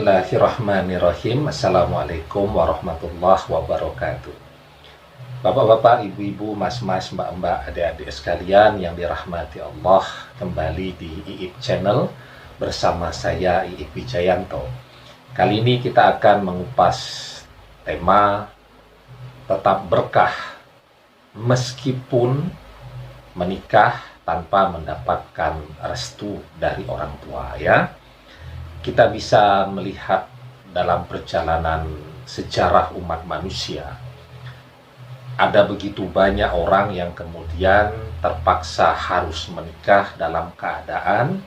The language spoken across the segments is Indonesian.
Bismillahirrahmanirrahim. Assalamualaikum warahmatullahi wabarakatuh. Bapak-bapak, ibu-ibu, mas-mas, mbak-mbak, adik-adik sekalian yang dirahmati Allah, kembali di IIP Channel bersama saya IIP Wijayanto. Kali ini kita akan mengupas tema tetap berkah meskipun menikah tanpa mendapatkan restu dari orang tua, ya. Kita bisa melihat dalam perjalanan sejarah umat manusia, ada begitu banyak orang yang kemudian terpaksa harus menikah dalam keadaan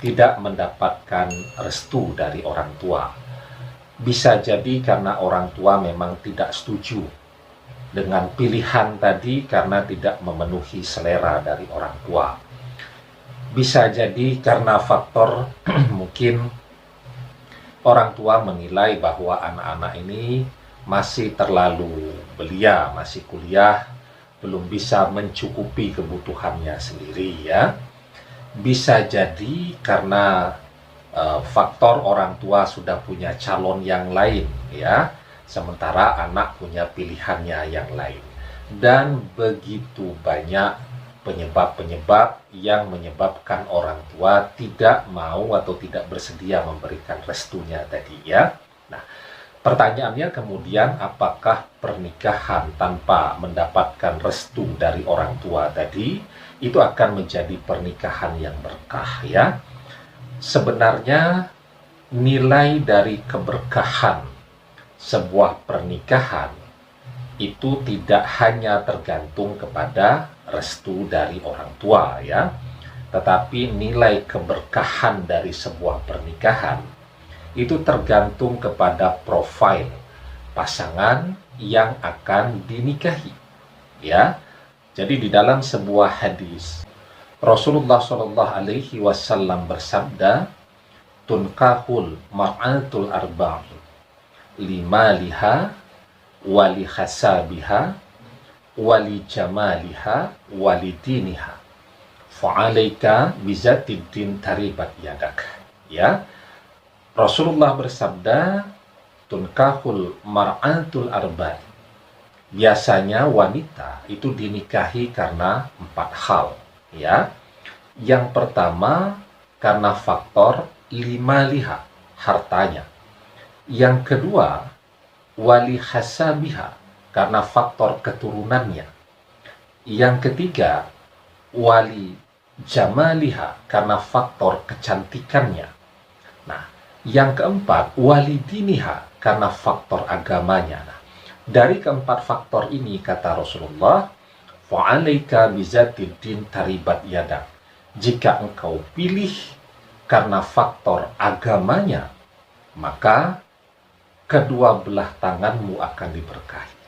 tidak mendapatkan restu dari orang tua. Bisa jadi karena orang tua memang tidak setuju dengan pilihan tadi karena tidak memenuhi selera dari orang tua. Bisa jadi karena faktor mungkin orang tua menilai bahwa anak-anak ini masih terlalu belia, masih kuliah, belum bisa mencukupi kebutuhannya sendiri, ya. Bisa jadi karena faktor orang tua sudah punya calon yang lain, ya, sementara anak punya pilihannya yang lain. Dan begitu banyak penyebab-penyebab yang menyebabkan orang tua tidak mau atau tidak bersedia memberikan restunya tadi, ya. Nah, pertanyaannya kemudian, apakah pernikahan tanpa mendapatkan restu dari orang tua tadi itu akan menjadi pernikahan yang berkah, ya? Sebenarnya nilai dari keberkahan sebuah pernikahan itu tidak hanya tergantung kepada restu dari orang tua, ya, tetapi nilai keberkahan dari sebuah pernikahan itu tergantung kepada profil pasangan yang akan dinikahi, ya. Jadi di dalam sebuah hadis Rasulullah SAW bersabda, tunkahul mar'atul arba'in limaliha wali hasabiha wali jamaliha wali diniha fa'alaika bizatiddin taribat yadak, ya. Rasulullah bersabda, tunkahul mar'atul arba'in, biasanya wanita itu dinikahi karena 4 hal, ya. Yang pertama karena faktor limaliha, hartanya. Yang kedua wali hasabiha, karena faktor keturunannya. Yang ketiga wali jamaliha, karena faktor kecantikannya. Nah, yang keempat wali diniha, karena faktor agamanya. Nah, dari keempat faktor ini kata Rasulullah, fa'alaika bizatiddin taribat yadak, jika engkau pilih karena faktor agamanya, maka kedua belah tanganmu akan diberkahi,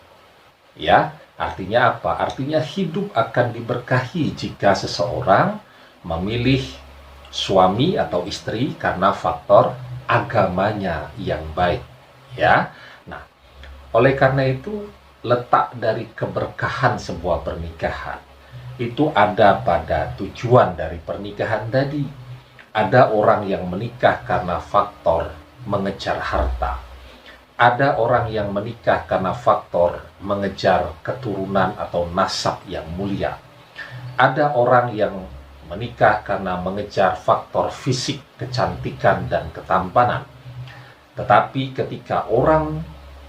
ya. Artinya apa? Artinya hidup akan diberkahi jika seseorang memilih suami atau istri karena faktor agamanya yang baik, ya. Nah, oleh karena itu letak dari keberkahan sebuah pernikahan itu ada pada tujuan dari pernikahan tadi. Ada orang yang menikah karena faktor mengejar harta. Ada orang yang menikah karena faktor mengejar keturunan atau nasab yang mulia. Ada orang yang menikah karena mengejar faktor fisik, kecantikan dan ketampanan. Tetapi ketika orang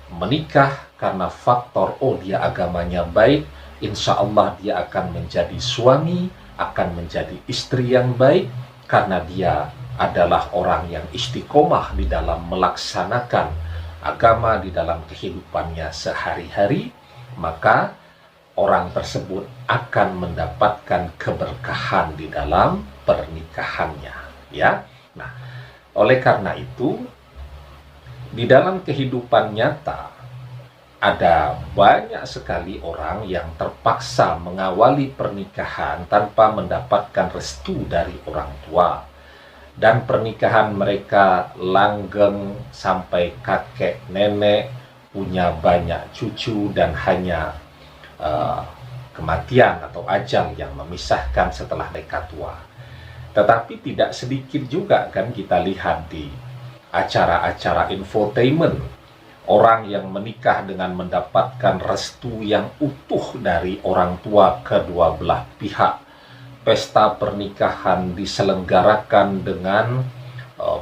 menikah karena faktor, oh dia agamanya baik, insya Allah dia akan menjadi suami, akan menjadi istri yang baik, karena dia adalah orang yang istiqomah di dalam melaksanakan agama di dalam kehidupannya sehari-hari, maka orang tersebut akan mendapatkan keberkahan di dalam pernikahannya, ya. Nah, oleh karena itu di dalam kehidupan nyata ada banyak sekali orang yang terpaksa mengawali pernikahan tanpa mendapatkan restu dari orang tua. Dan pernikahan mereka langgeng sampai kakek nenek, punya banyak cucu, dan hanya kematian atau ajal yang memisahkan setelah mereka tua. Tetapi tidak sedikit juga kan kita lihat di acara-acara infotainment, orang yang menikah dengan mendapatkan restu yang utuh dari orang tua kedua belah pihak. Pesta pernikahan diselenggarakan dengan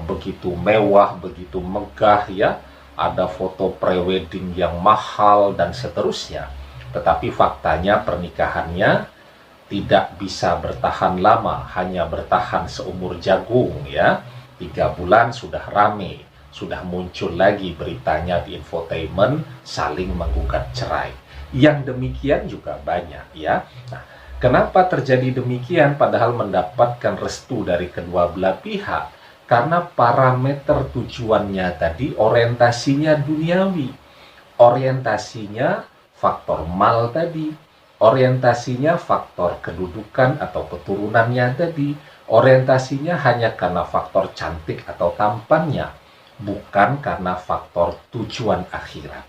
begitu mewah, begitu megah ya. Ada foto prewedding yang mahal dan seterusnya. Tetapi faktanya pernikahannya tidak bisa bertahan lama, hanya bertahan seumur jagung ya. 3 bulan sudah rame, sudah muncul lagi beritanya di infotainment saling menggugat cerai. Yang demikian juga banyak ya. Nah, kenapa terjadi demikian padahal mendapatkan restu dari kedua belah pihak? Karena parameter tujuannya tadi orientasinya duniawi. Orientasinya faktor mal tadi. Orientasinya faktor kedudukan atau keturunannya tadi. Orientasinya hanya karena faktor cantik atau tampannya, bukan karena faktor tujuan akhirat.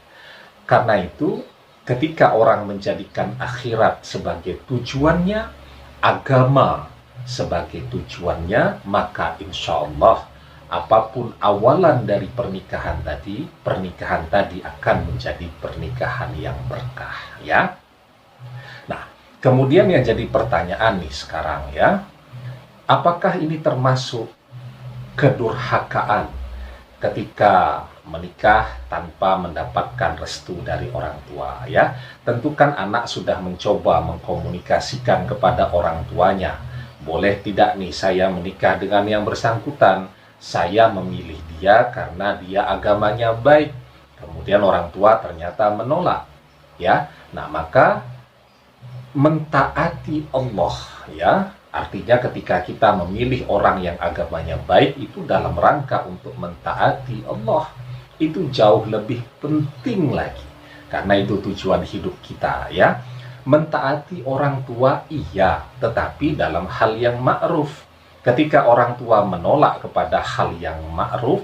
Karena itu, ketika orang menjadikan akhirat sebagai tujuannya, agama sebagai tujuannya, maka insya Allah apapun awalan dari pernikahan tadi akan menjadi pernikahan yang berkah ya. Nah, kemudian yang jadi pertanyaan nih sekarang ya, apakah ini termasuk kedurhakaan ketika menikah tanpa mendapatkan restu dari orang tua ya? Tentu kan anak sudah mencoba mengkomunikasikan kepada orang tuanya, boleh tidak nih saya menikah dengan yang bersangkutan, saya memilih dia karena dia agamanya baik. Kemudian orang tua ternyata menolak ya. Nah, maka mentaati Allah ya, artinya ketika kita memilih orang yang agamanya baik itu dalam rangka untuk mentaati Allah, itu jauh lebih penting lagi, karena itu tujuan hidup kita ya. Mentaati orang tua iya, tetapi dalam hal yang ma'ruf. Ketika orang tua menolak kepada hal yang ma'ruf,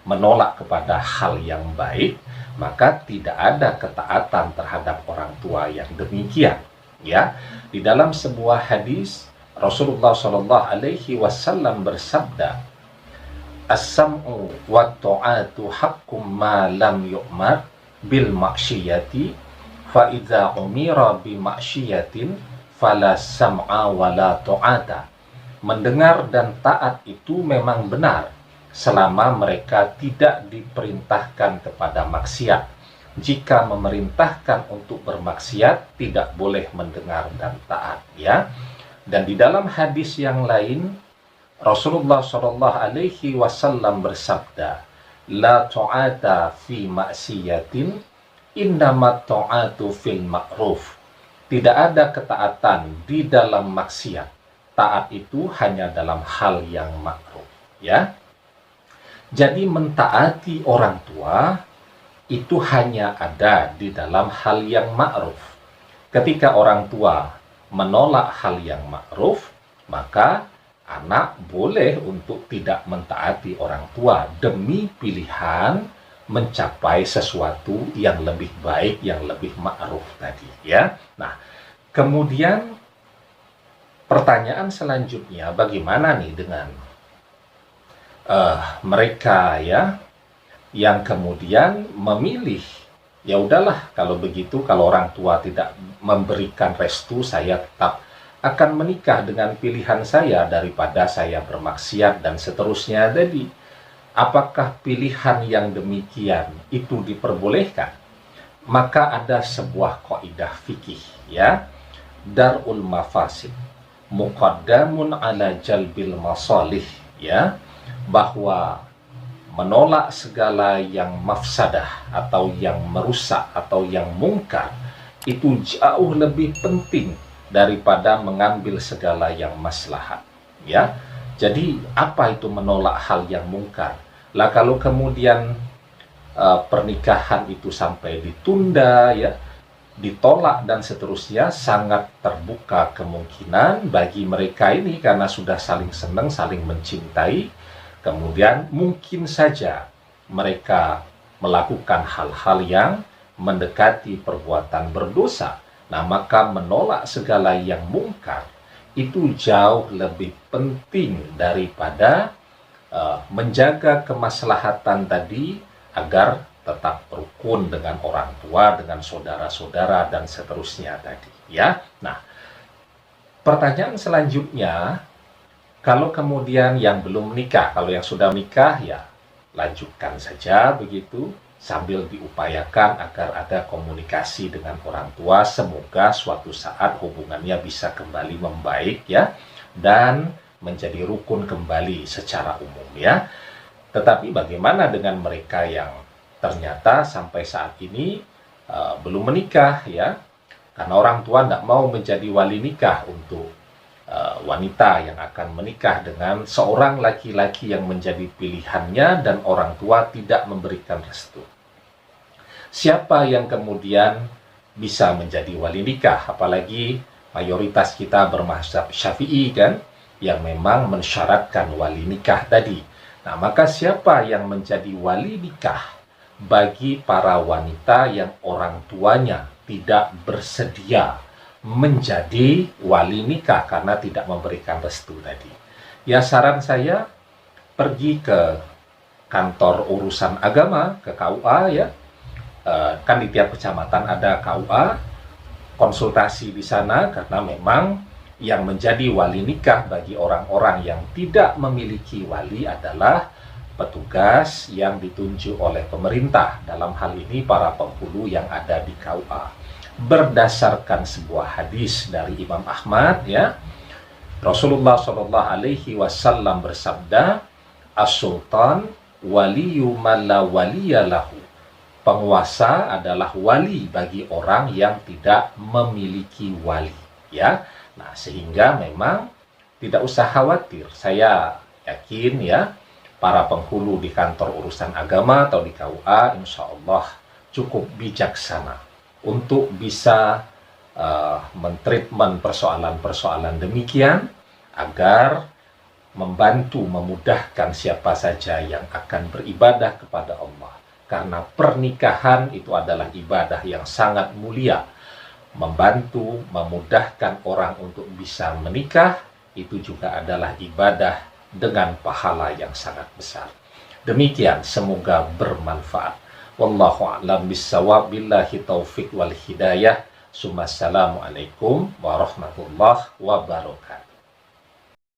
menolak kepada hal yang baik, maka tidak ada ketaatan terhadap orang tua yang demikian ya. Di dalam sebuah hadis Rasulullah Shallallahu Alaihi Wasallam bersabda, as-sam'u wa ta'atu haqqum ma lam yu'mar bil maksiyati, fa idza umira bi maksiyatin fala sam'a wa la ta'ata. Mendengar dan taat itu memang benar selama mereka tidak diperintahkan kepada maksiat. Jika memerintahkan untuk bermaksiat, tidak boleh mendengar dan taat ya. Dan di dalam hadis yang lain Rasulullah Shallallahu Alaihi Wasallam bersabda, la ta'ata fi maksiatin, innamat ta'atu fil ma'ruf. Tidak ada ketaatan di dalam maksiat. Taat itu hanya dalam hal yang ma'ruf ya. Jadi mentaati orang tua itu hanya ada di dalam hal yang ma'ruf. Ketika orang tua menolak hal yang ma'ruf, maka anak boleh untuk tidak mentaati orang tua demi pilihan mencapai sesuatu yang lebih baik, yang lebih ma'ruf tadi ya. Nah, kemudian pertanyaan selanjutnya, bagaimana nih dengan mereka ya yang kemudian memilih, ya udahlah kalau begitu, kalau orang tua tidak memberikan restu, saya tetap akan menikah dengan pilihan saya daripada saya bermaksiat dan seterusnya tadi. Apakah pilihan yang demikian itu diperbolehkan? Maka ada sebuah kaidah fikih ya, darul mafasid muqaddamun ala jalbil masalih ya, bahwa menolak segala yang mafsadah atau yang merusak atau yang mungkar itu jauh lebih penting daripada mengambil segala yang maslahat ya. Jadi apa itu menolak hal yang mungkar? Lah kalau kemudian pernikahan itu sampai ditunda ya, ditolak dan seterusnya, sangat terbuka kemungkinan bagi mereka ini karena sudah saling senang, saling mencintai, kemudian mungkin saja mereka melakukan hal-hal yang mendekati perbuatan berdosa. Nah, maka menolak segala yang mungkar itu jauh lebih penting daripada menjaga kemaslahatan tadi agar tetap rukun dengan orang tua, dengan saudara-saudara dan seterusnya tadi, ya. Nah, pertanyaan selanjutnya, kalau kemudian yang belum menikah, kalau yang sudah menikah ya lanjutkan saja begitu, sambil diupayakan agar ada komunikasi dengan orang tua. Semoga suatu saat hubungannya bisa kembali membaik ya, dan menjadi rukun kembali secara umum ya. Tetapi bagaimana dengan mereka yang ternyata sampai saat ini belum menikah ya, karena orang tua tidak mau menjadi wali nikah untuk wanita yang akan menikah dengan seorang laki-laki yang menjadi pilihannya dan orang tua tidak memberikan restu. Siapa yang kemudian bisa menjadi wali nikah? Apalagi mayoritas kita bermazhab Syafi'i kan, yang memang mensyaratkan wali nikah tadi. Nah, maka siapa yang menjadi wali nikah bagi para wanita yang orang tuanya tidak bersedia menjadi wali nikah karena tidak memberikan restu tadi? Ya, saran saya pergi ke kantor urusan agama, ke KUA ya. Kan di tiap kecamatan ada KUA, konsultasi di sana, karena memang yang menjadi wali nikah bagi orang-orang yang tidak memiliki wali adalah petugas yang ditunjuk oleh pemerintah, dalam hal ini para penghulu yang ada di KUA. Berdasarkan sebuah hadis dari Imam Ahmad ya, Rasulullah Shallallahu Alaihi Wasallam bersabda, as-sultan waliyu man la waliyalahu. Penguasa adalah wali bagi orang yang tidak memiliki wali ya. Nah, sehingga memang tidak usah khawatir. Saya yakin ya, para penghulu di kantor urusan agama atau di KUA insya Allah cukup bijaksana untuk bisa mentreatment persoalan-persoalan demikian, agar membantu, memudahkan siapa saja yang akan beribadah kepada Allah. Karena pernikahan itu adalah ibadah yang sangat mulia. Membantu, memudahkan orang untuk bisa menikah, itu juga adalah ibadah dengan pahala yang sangat besar. Demikian, semoga bermanfaat. Wallahu a'lam bissawab, billahi taufiq wal hidayah. Assalamualaikum warahmatullahi wabarakatuh.